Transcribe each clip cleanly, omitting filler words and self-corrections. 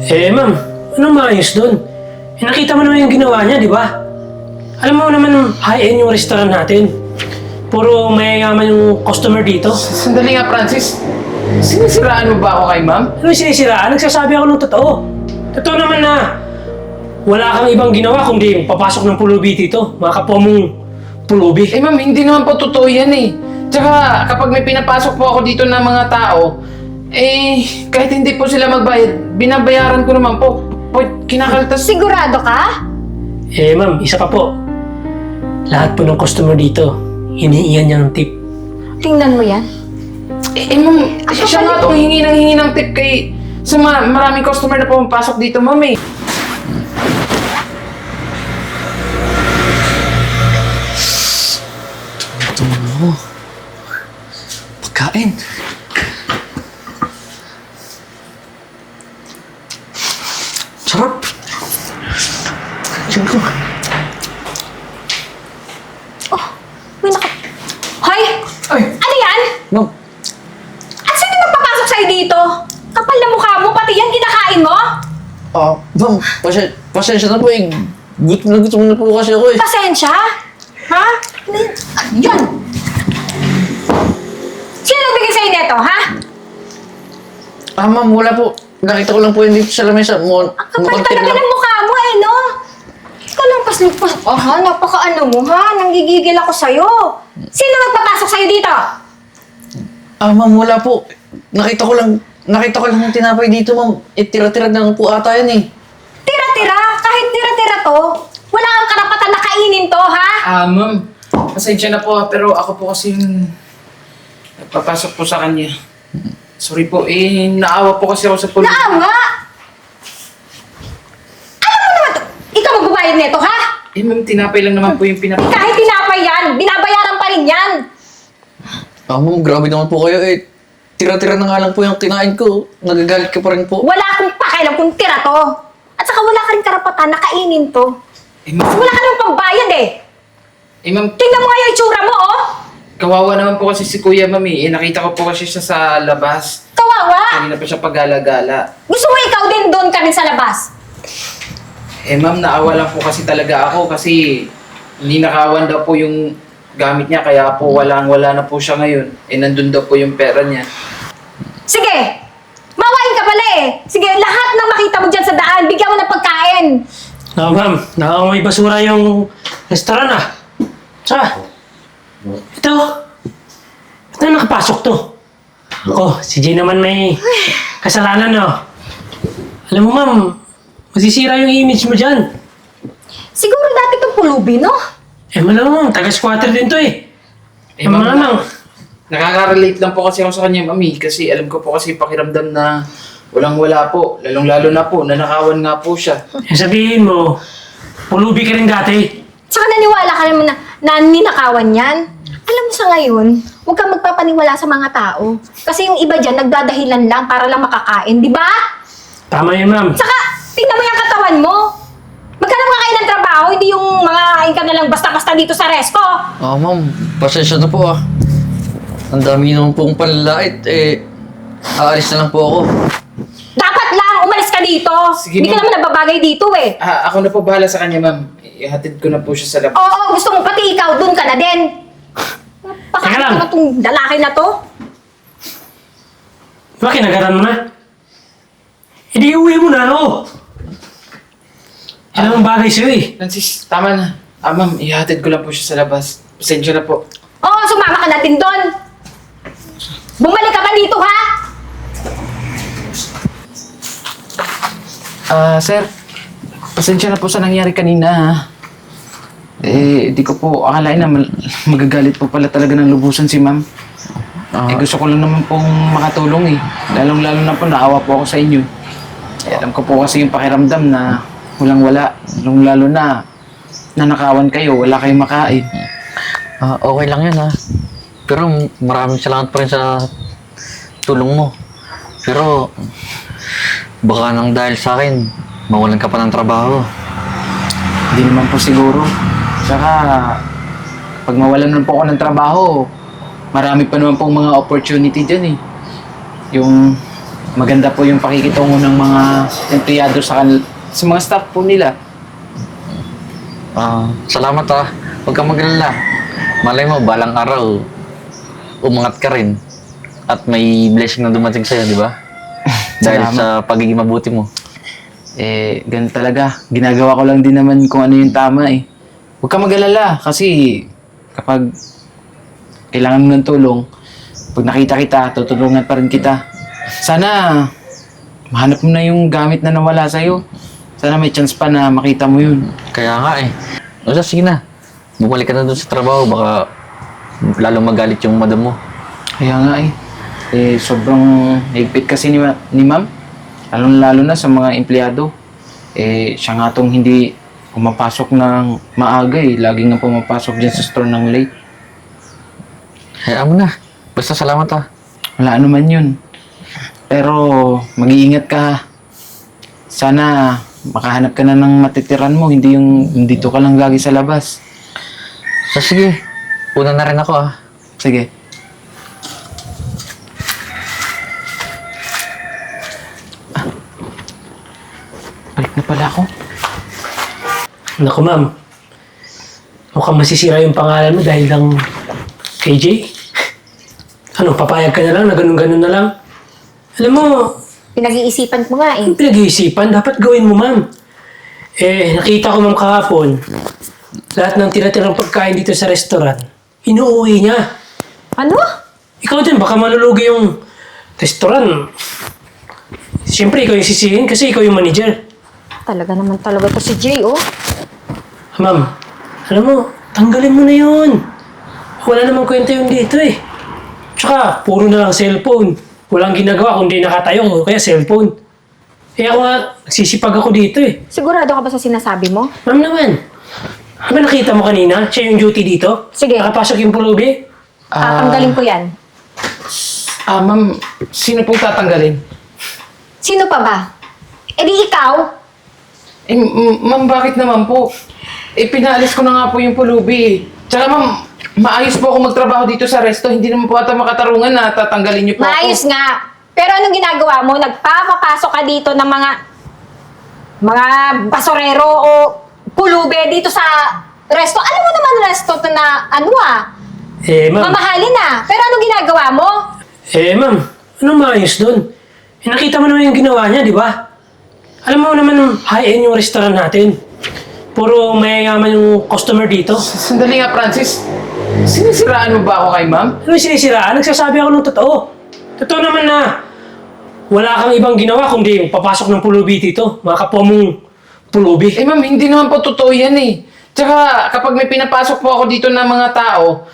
Ma'am, anong maayos doon? Nakita mo naman yung ginawa niya, di ba? Alam mo naman, high-end yung restaurant natin. Puro mayayaman yung customer dito. Sandali nga, Francis. Sinisiraan mo ba ako kay ma'am? Ano yung sinisiraan? Nagsasabi ako ng totoo. Totoo naman na wala kang ibang ginawa kundi papasok ng pulubi dito. Mga kapwa mong pulubi. Ma'am, hindi naman po totoo yan eh. Tsaka kapag may pinapasok po ako dito ng mga tao, kahit hindi po sila magbayad, binabayaran ko naman po. Kinakaltas. Sigurado ka? Ma'am, isa pa po. Lahat po ng customer dito, hinihingan niya ng tip. Tingnan mo yan. Ma'am, siya nga itong hingi ng tip kay sa maraming customer na pumapasok dito, ma'am eh. Pagkain. Sarap. Diyan ko. Uy, Hoy! Ay! Ano yan? Ma'am, At sino magpapasok sa'yo dito? Kapal na mukha mo, pati yan kinakain mo? ma'am, pasensya na po eh. Gutom na po kasi ako eh. Pasensya? Ha? Ano yan? Sino nagbigay sa'yo neto, ha? Ma'am, wala po. Nakita ko lang po yun dito sa lamesa. Ang kapal talaga ng mukha mo no? Ikaw lang pas-lupas. Napaka-ano mo ha? Nanggigigil ako sa'yo. Sino magpapasok sa'yo dito? Ma'am, wala po. Nakita ko lang yung tinapay dito, ma'am. Tira-tira na lang po ata yan eh. Tira-tira? Kahit tira-tira to, wala kang karapatan na kainin to, ha? Ma'am, pasensya na po pero ako po kasi yung nagpapasok po sa kanya. Sorry po, naawa po kasi ako sa pulis. Naawa! Alam mo naman to, ikaw magbabayad nito, ha? Ma'am, tinapay lang naman po yung pinapasok. Kahit tinapay yan, binabayaran pa rin yan. Ma'am, grabe naman po kayo eh. Tira-tira na nga lang po yung kinain ko. Nagagalit ka pa rin po. Wala akong pakialam kung tira to. At saka wala ka rin karapatan na kainin to. Ma'am, Wala ka namang pambayad eh. ma'am, Tingnan mo nga yung itsura mo, oh. kawawa naman po kasi si Kuya, ma'am nakita ko po kasi siya sa labas. Kawawa. Kanina pa siya pagala-gala. Gusto mo ikaw din doon ka rin sa labas? Ma'am, naawa lang po kasi talaga ako kasi ninakawan daw po yung gamit niya kaya po wala na po siya ngayon. Nandun daw po yung pera niya. Sige, mawain ka pala eh. Sige, lahat ng makita mo dyan sa daan, bigyan mo ng pagkain. Ma'am, may basura yung restaurant Tsaka, ito nakapasok to. Si Jay naman may kasalanan Alam mo ma'am, masisira yung image mo dyan. Siguro dati itong pulubi, no? Malamang, taga-squatter din to Ma'am, malamang. nakaka-relate lang po kasi ako sa kanya, mami. Kasi alam ko po kasi pakiramdam na walang-wala po. Lalong-lalo na po, nanakawan nga po siya. Sabihin mo, pulubi ka rin dati. Tsaka naniwala ka naman na ninakawan yan. Alam mo sa ngayon, huwag kang magpapaniwala sa mga tao. Kasi yung iba dyan, nagdadahilan lang para lang makakain, di ba? Tama yun ma'am. Tsaka, tingnan mo yung katawan mo. Maghanap ka kayo ng trabaho, hindi yung mga kain ka na lang basta-basta dito sa resto. Ma'am, pasensya na po ah. Ang dami naman pong panlalait aalis na lang po ako. Dapat lang, umalis ka dito. Sige, Hindi ka ma'am. naman nababagay dito eh. Ako na po bahala sa kanya, ma'am. Ihatid ko na po siya sa labas. Oo, gusto mo pati ikaw, doon ka na din. Teka lang. Napakaano na tong lalaki na to. Diba kinagaran mo na? Hindi uwi mo na Alam ang bagay sa'yo Francis, tama na. Ma'am, ihatid ko lang po siya sa labas. Pasensya na po. Oo, sumama ka na din doon. Bumalik ka pa dito, ha? Sir. Pasensya na po sa nangyari kanina, ha. Di ko po akalain na magagalit po pala talaga ng lubusan si ma'am. Gusto ko lang naman pong makatulong Lalong-lalo na po, naawa po ako sa inyo. Alam ko po kasi yung pakiramdam na walang-wala. Lalong-lalo na nanakawan kayo, wala kayong makain. Okay lang yan ha. Pero maraming salamat pa rin sa tulong mo. Pero baka nang dahil sa akin, mawalan ka pa ng trabaho. Hindi naman po siguro. Saka, pag mawalan naman po ako ng trabaho, marami pa naman pong mga opportunity dyan Yung maganda po yung pakikitungo ng mga empleyado sa mga staff po nila. Salamat Huwag kang mag-alala. Malay mo, balang araw, umangat ka rin. At may blessing na dumating sa'yo, di ba? Dahil Salamat. sa pagiging mabuti mo. Ganun talaga. Ginagawa ko lang din naman kung ano yung tama eh. Huwag ka mag-alala kasi kapag kailangan mo ng tulong, pag nakita kita, tutulungan pa rin kita. Sana mahanap mo na yung gamit na nawala sa'yo. Sana may chance pa na makita mo yun. Kaya nga O sige na. Bumalik ka na doon sa trabaho. Baka lalong magalit yung madam mo. Kaya nga sobrang higpit kasi ni ma'am. Lalo na sa mga empleyado. Siya nga tong hindi pumapasok ng maaga Laging nga pumapasok dyan sa store ng late. Hayaan mo na. Basta salamat Wala ano man yun. Pero mag-iingat ka. Sana makahanap ka na ng matitiran mo. Hindi yung dito ka lang lagi sa labas. So sige. Una na rin ako Sige. Balik na pala ako. Naku ma'am, mukhang masisira yung pangalan mo dahil lang kay Jay. Ano, papayag ka na lang na ganun-ganun na lang? Alam mo, Pinag-iisipan ko nga eh. yung pinag-iisipan, dapat gawin mo ma'am. Nakita ko ma'am kahapon, lahat ng tira-tirang pagkain dito sa restaurant, inuuwi niya. Ano? Ikaw din, baka malulugi yung restaurant. Siyempre, ikaw yung sisihin kasi ikaw yung manager. Talaga naman talaga to si Jay, oh. Ma'am, alam mo, tanggalin mo na yun. Wala namang kwenta yun dito Tsaka, puro na lang cellphone. Walang ginagawa kundi nakatayo o kaya cellphone. Ako nga, nagsisipag ako dito Sigurado ka ba sa sinasabi mo? Ma'am naman, ba nakita mo kanina? Siya yung duty dito? Sige. Nakapasok yung pulubi? Tatanggalin ko yan. Ma'am, sino pong tatanggalin? Sino pa ba? Di ikaw? Ma'am, bakit naman po? Pinaalis ko na nga po yung pulubi Tsaka ma'am, maayos po ako magtrabaho dito sa resto. Hindi naman po ata makatarungan na tatanggalin niyo po Maayos ako. nga. Pero anong ginagawa mo? Nagpapapasok ka dito ng mga basorero o pulube dito sa resto. Alam mo naman resto to na Ma'am. mamahalin Pero anong ginagawa mo? Ma'am, anong maayos doon? Nakita mo naman yung ginawa niya, di ba? Alam mo naman, high-end yung restaurant natin. Puro mayayaman yung customer dito. Sandali nga, Francis. Sinisiraan mo ba ako kay ma'am? Ano yung sinisiraan? Nagsasabi ako ng totoo. Totoo naman na wala kang ibang ginawa kundi papasok ng pulubi dito. Mga kapwa mong pulubi. Ma'am, hindi naman po totoo yan Tsaka kapag may pinapasok po ako dito ng mga tao,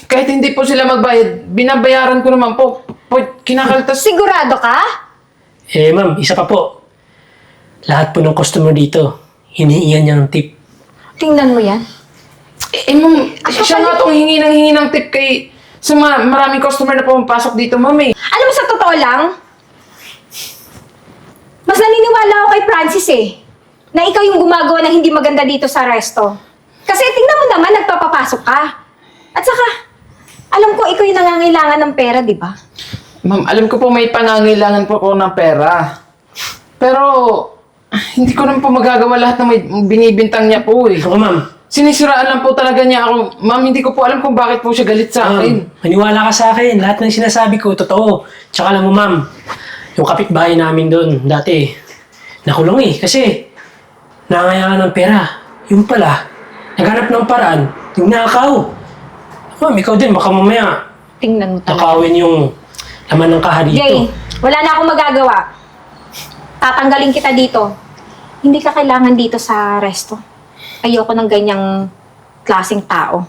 kahit hindi po sila magbayad, binabayaran ko naman po. Kinakaltas. Sigurado ka? Ma'am, isa pa po. Lahat po ng customer dito, hinihiyan niya ng tip. Tingnan mo yan. Ma'am, Ako siya nga pala- itong hingi ng tip sa maraming customer na pumapasok dito, ma'am Alam mo, sa totoo lang, mas naniniwala ako kay Francis na ikaw yung gumagawa ng hindi maganda dito sa resto. Kasi tingnan mo naman, nagpapapasok ka. At saka, alam ko ikaw yung nangangailangan ng pera, di ba? Ma'am, alam ko po may pangangailangan po ako ng pera. Pero, hindi ko naman po magagawa lahat ng may binibintang niya po Ako ma'am, Sinisiraan lang po talaga niya ako. Ma'am, hindi ko po alam kung bakit po siya galit sa akin. maniwala ka sa akin. Lahat ng sinasabi ko, totoo. Tsaka alam mo ma'am, yung kapitbahay namin doon, dati, nakulong kasi nangangailangan ng pera. Yung pala, naghanap ng paraan, yung nakaw. Ma'am, ikaw din, baka mamaya, Tingnan mo talaga. nakawin yung laman ng kaha dito. Jay, wala na akong magagawa. Tatanggalin kita dito. Hindi ka kailangan dito sa resto. Ayoko ng ganyang klaseng tao.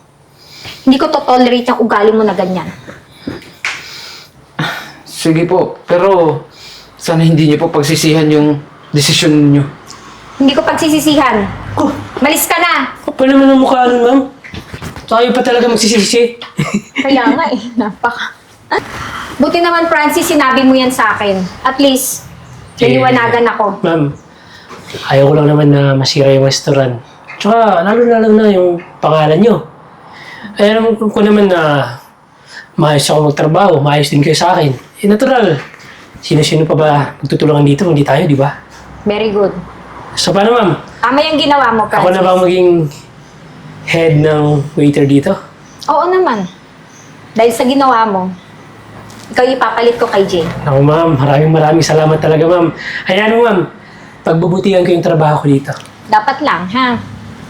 Hindi ko to-tolerate yung ugali mo na ganyan. Sige po, pero sana hindi niyo po pagsisihan yung desisyon niyo. Hindi ko pagsisisihan. Oh, Malis ka na! kapal naman ang mukha nun, ma'am. Tayo pa talaga magsisisi. Kaya nga napaka... Buti naman, Francis, sinabi mo yan sa akin. At least, naliwanagan ako. Ma'am, ayaw ko lang naman na masira yung restaurant. Tsaka, lalo na yung pangalan nyo. Ay, alam ko naman na maayos ako magtrabaho, maayos din kayo sa akin. Natural. sino-sino pa ba magtutulungan dito, hindi tayo, di ba? Very good. So, paano, ma'am? Tama yung ginawa mo, Ako Francis. na ba ang maging head ng waiter dito? Oo naman. Dahil sa ginawa mo, ikaw ipapalit ko kay Jay. Ako, ma'am. Maraming salamat talaga, ma'am. Hayaan mo, ma'am. Pagbubutihan ko yung trabaho ko dito. Dapat lang, ha?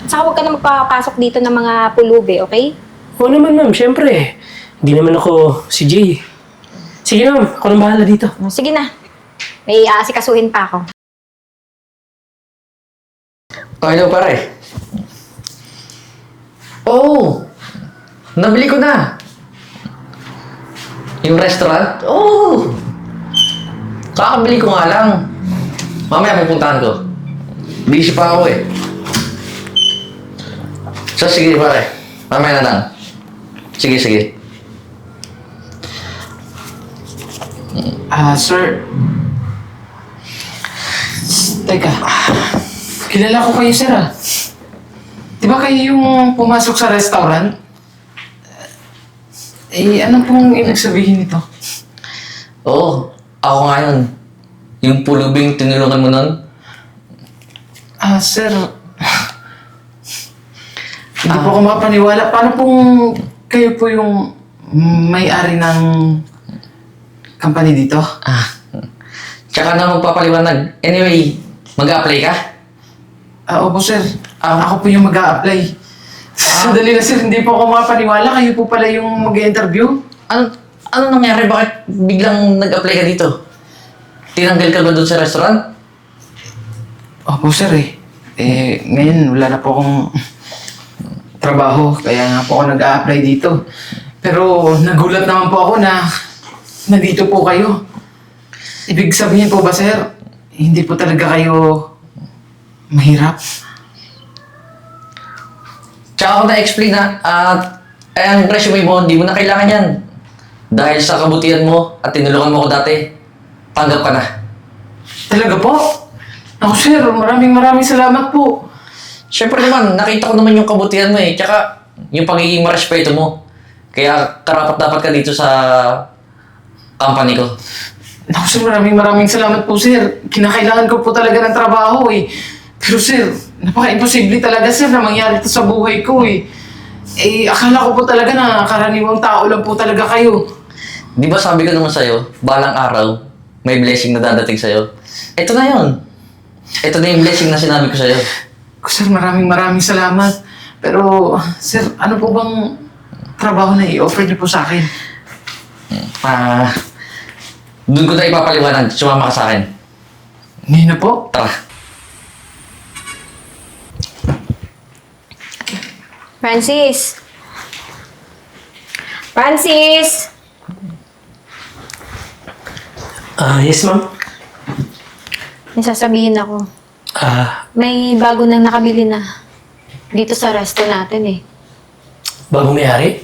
Saka huwag ka na magpapasok dito ng mga pulubi, okay? Oo naman, ma'am. Siyempre. Hindi naman ako si Jay. Sige na, ma'am. Ako nang bahala dito. Sige na. May aasikasuhin pa ako. Hello, pare. Oh! Nabili ko na. Yung restaurant? Oh! Kakabili ko nga lang. Mamaya pupuntahan ko. Busy pa ako eh. So, sige pare. Mamaya na lang. Sige. Sir. Teka. Kilala ko kayo, sir, Di ba kayo yung pumasok sa restaurant? Ano pong ibig sabihin nito? Oo, ako nga yun. Yung pulubing tinulungan mo nun. Sir. Hindi po ako mapaniwala. Paano pong kayo po yung may-ari ng company dito? Tsaka na magpapaliwanag. Anyway, mag-a-apply ka? Opo, sir. Ako po yung mag-a-apply. Sandali na, sir. Hindi po ako mapaniwala. Kayo po pala yung mag-interview. Ano nangyari? Bakit biglang nag-apply ka dito? Tinanggal ka ba doon sa restaurant? Opo, sir ngayon wala na po akong trabaho. Kaya nga po ako nag-a-apply dito. Pero nagulat naman po ako na nandito po kayo. Ibig sabihin po ba, sir, hindi po talaga kayo mahirap? Tsaka ako na-explain na ang resume mo, hindi mo na kailangan yan. Dahil sa kabutihan mo at tinulungan mo ko dati, tanggap ka na. Talaga po? Ako, sir, maraming salamat po. Siyempre naman, nakita ko naman yung kabutihan mo eh. Tsaka yung pagiging marespeto mo. Kaya karapat dapat ka dito sa company ko. Ako, sir, maraming salamat po, sir. Kinakailangan ko po talaga ng trabaho Pero, sir, napaka-imposible talaga, sir, na mangyari ito sa buhay ko akala ko po talaga na karaniwang tao lang po talaga kayo. Di ba sabi ko naman sa'yo, balang araw, may blessing na dadating sa'yo. Ito na yun. Ito na yung blessing na sinabi ko sa'yo. Sir, maraming salamat. Pero, sir, ano po bang trabaho na i-offer niyo po sa akin? Doon ko na ipapaliwanag. Sumama ka sa akin. Ngayon na po? Tara. Francis! Francis! Yes, ma'am. May sasabihin ako. May May bago nang nakabili na dito sa resto natin bagong may-ari?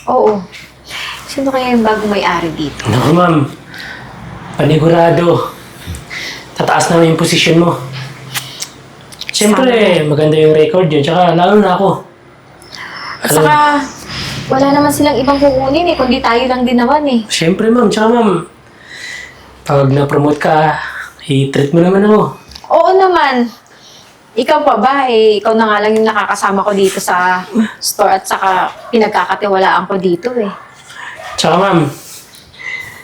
Oo. Sino kaya yung bagong may-ari dito? Naku, ma'am. Panigurado. Tataas naman yung posisyon mo. Siyempre, maganda yung record yun. Tsaka, lalo na ako. At saka, wala naman silang ibang kukunin kundi tayo lang din naman Siyempre, ma'am. Tsaka, ma'am, pag na-promote ka, i-treat mo naman ako. Oo naman. Ikaw pa ba ikaw na nga lang yung nakakasama ko dito sa store at saka pinagkakatiwalaan ko dito Tsaka, ma'am,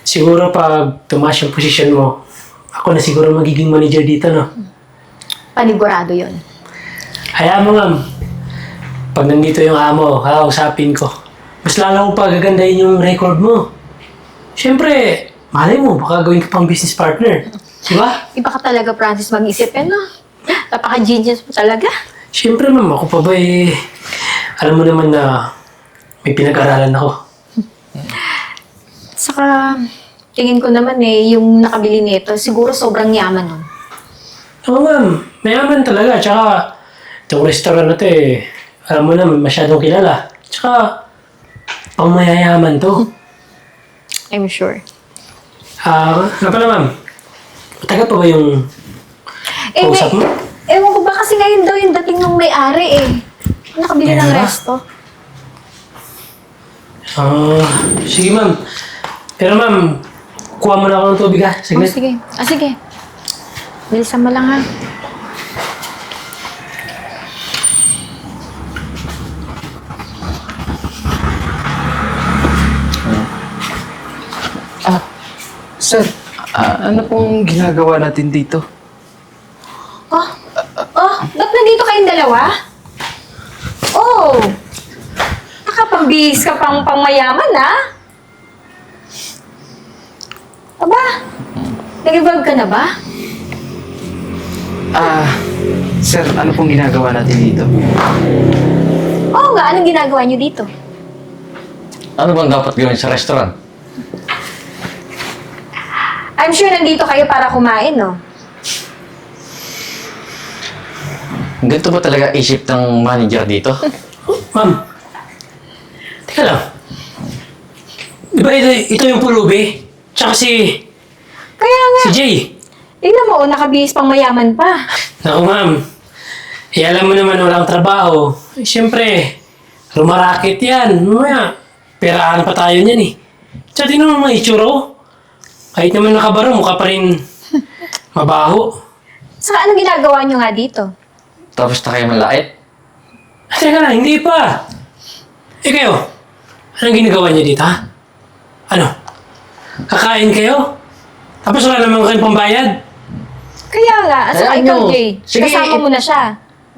siguro pag tumaas yung posisyon mo, ako na siguro magiging manager dito, no? Panigurado yon. Hayaan mo, ma'am. Pag nandito yung amo, kakausapin ko. Mas lalo ko pa gagandahin yung record mo. Siyempre, malay mo, baka gawin ka pang business partner. Diba? Iba ka talaga, Francis, mag-isip Napaka-genius mo talaga. Siyempre, ma'am, ako pa ba alam mo naman na may pinag-aralan ako. Saka, tingin ko naman yung nakabili nito, siguro sobrang yaman nun. Oo, ma'am. Mayaman talaga. Tsaka, itong restaurant na to alam mo na, masyadong kilala. Tsaka, pang mayayaman to. I'm sure. Nga pala, ma'am. Matagal pa ba yung kausap mo? Ewan ko ba kasi ngayon daw yung dating ng may-ari Nakabili ng Meron ba? resto. Sige, ma'am. Pero, ma'am, Kuha mo na ako ng tubig ha. Oh, Saglit. sige. Sige. Bilisan mo lang ha. Sir, ano pong ginagawa natin dito? Ba't nandito kayong dalawa? Oh! Nakapambihis ka pang pangmayaman, ha? Aba, nag-evolve ka na ba? Sir, ano pong ginagawa natin dito? Oo nga, anong ginagawa niyo dito? Ano bang dapat gawin sa restaurant? I'm sure nandito kayo para kumain, no? Ganito ba talaga isip ng manager dito? Ma'am. Teka lang. Di ba ito yung pulubi? Tsaka si Kaya nga, Jay. tingnan mo, nakabihis pang mayaman pa. Naku ma'am. Alam mo naman walang trabaho. Siyempre, rumaraket yan. Mamaya, peraan pa tayo niyan eh. Tsaka tingnan mo mga itsura ko. Kahit naman nakabaro, mukha pa rin mabaho. Saka anong ginagawa niyo nga dito? Tapos na kayo malait? Teka lang, hindi pa. Kayo, anong ginagawa niyo dito ha? Ano? Kakain kayo? Tapos wala naman kayong pambayad? Kaya nga, at saka Ayan ikaw, nyo. Jay. Sige. Kasama mo na siya.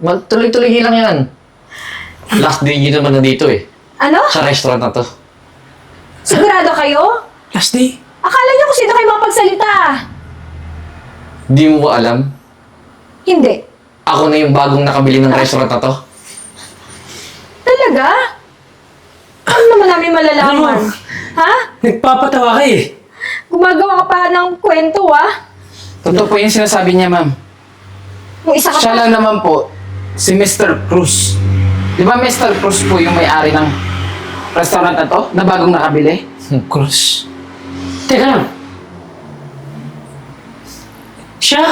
Magtuloy-tuloy lang yan. Last day nyo naman na dito eh. Ano? Sa restaurant na to. Sigurado kayo? Last day? Akala niyo kung sino kayo makapagsalita. Di mo ba alam? Hindi. Ako na yung bagong nakabili ng restaurant na to. Talaga? Ano naman namin malalaman? Ano? Ha? Nagpapatawa ka eh. Gumagawa ka pa ng kwento, ah? Totoo po yung sinasabi niya, ma'am. Yung isa ka Siya pa. lang naman po, si Mr. Cruz. Di ba Mr. Cruz po yung may-ari ng restaurant na to, na bagong nakabili? Cruz. Teka lang. Siya?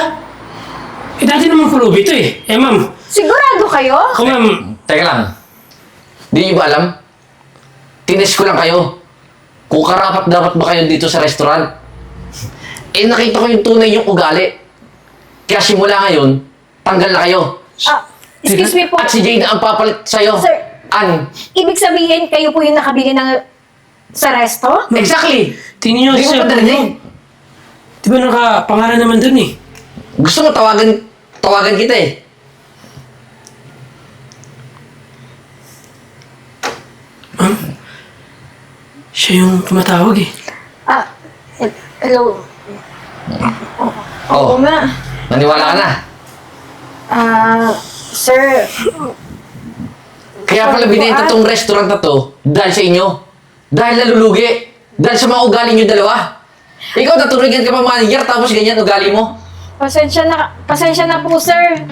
Dati naman pulubi ito eh. Ma'am. Sigurado kayo? Ako ma'am. Teka lang. Di nyo ba alam? Tines ko lang kayo. Kung karapat dapat ba kayo dito sa restaurant? Nakita ko yung tunay yung ugali. Kaya simula ngayon, tanggal na kayo. Excuse me po. At si Jay na ang papalit sa'yo. Sir. Ibig sabihin, kayo po yung nakabili ng sa resto? Exactly! Tingnan niyo Hindi mo sir. pa narinig. Di ba nakapangalan naman dun eh? Gusto mo tawagan kita eh. Ma'am? Siya yung tumatawag eh. Hello. Oh, nga. naniwala ka na. Sir. Kaya pala binenta tong restaurant na to dahil sa inyo. Dahil nalulugi. Dahil sa mga ugali nyo dalawa. Ikaw, naturigan ka pa manager tapos ganyan ugali mo. Pasensya na po, sir.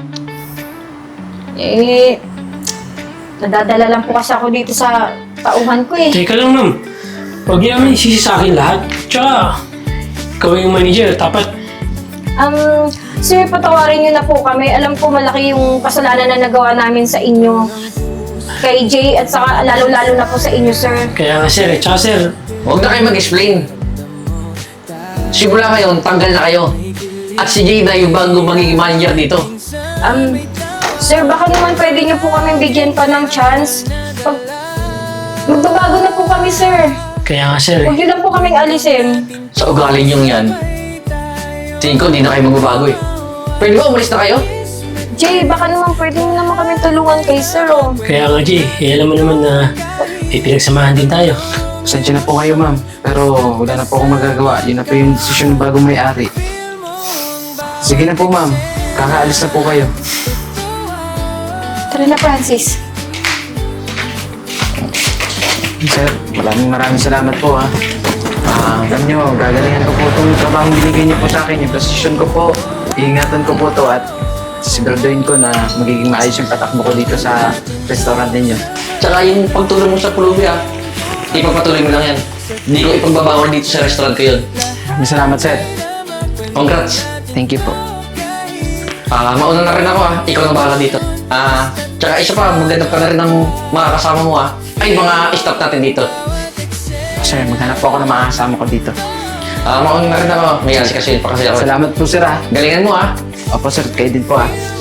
Nadadala lang po kasi ako dito sa tauhan ko eh. Teka lang ma'am. Huwag niyo naman isisi sa akin lahat. Tsaka, ikaw yung manager. Dapat, Sir, patawarin niyo na po kami. Alam ko malaki yung kasalanan na nagawa namin sa inyo. Kay Jay at saka lalo-lalo na po sa inyo, sir. kaya nga sir eh. Tsaka sir, Huwag na kayo mag-explain. Simula ngayon, tanggal na kayo. At si Jay na yung bagong magiging manager dito. Sir, baka naman pwede niyo po kami bigyan pa ng chance. Magbabago na po kami, sir. kaya nga sir Huwag eh. niyo lang po kaming alisin. Sa ugali nyo yan, tingin ko hindi na kayo magbabago eh. Pwede ba umalis na kayo? Jay, baka naman pwede niyo naman kami tulungan kay sir, oh. Kaya nga Jay, alam mo naman na may pinagsamahan din tayo. Pasensya na po kayo, ma'am. Pero wala na po akong magagawa. Yun na po yung desisyon ng bagong may-ari. Sige na po, ma'am. Kakaalis na po kayo. Tara na, Francis. Sir, maraming salamat po, ha. Alam nyo, gagalingan ko po itong trabaho binigay niyo po sa akin. Yung posisyon ko po, iingatan ko po to at siguraduhin ko na magiging maayos yung patakbo ko dito sa restaurant ninyo. Tsaka yung pagtulong mo sa pulubi ipagpatuloy mo lang yan. Hindi ko ipagbabawal dito sa restaurant ko yun. Maraming salamat, sir. Congrats! Thank you po. Mauna na rin ako ikaw na bahala dito. Tsaka isa pa, maghanap ka na rin ng mga kasama mo Ay, mga staff natin dito. Sir, maghanap po ako ng mga kasama ko dito. Mauna na rin ako. May kasi pa kasi ako. Salamat po, sir, ah. Galingan mo, ah. Opo, sir. Kayo din po, ah.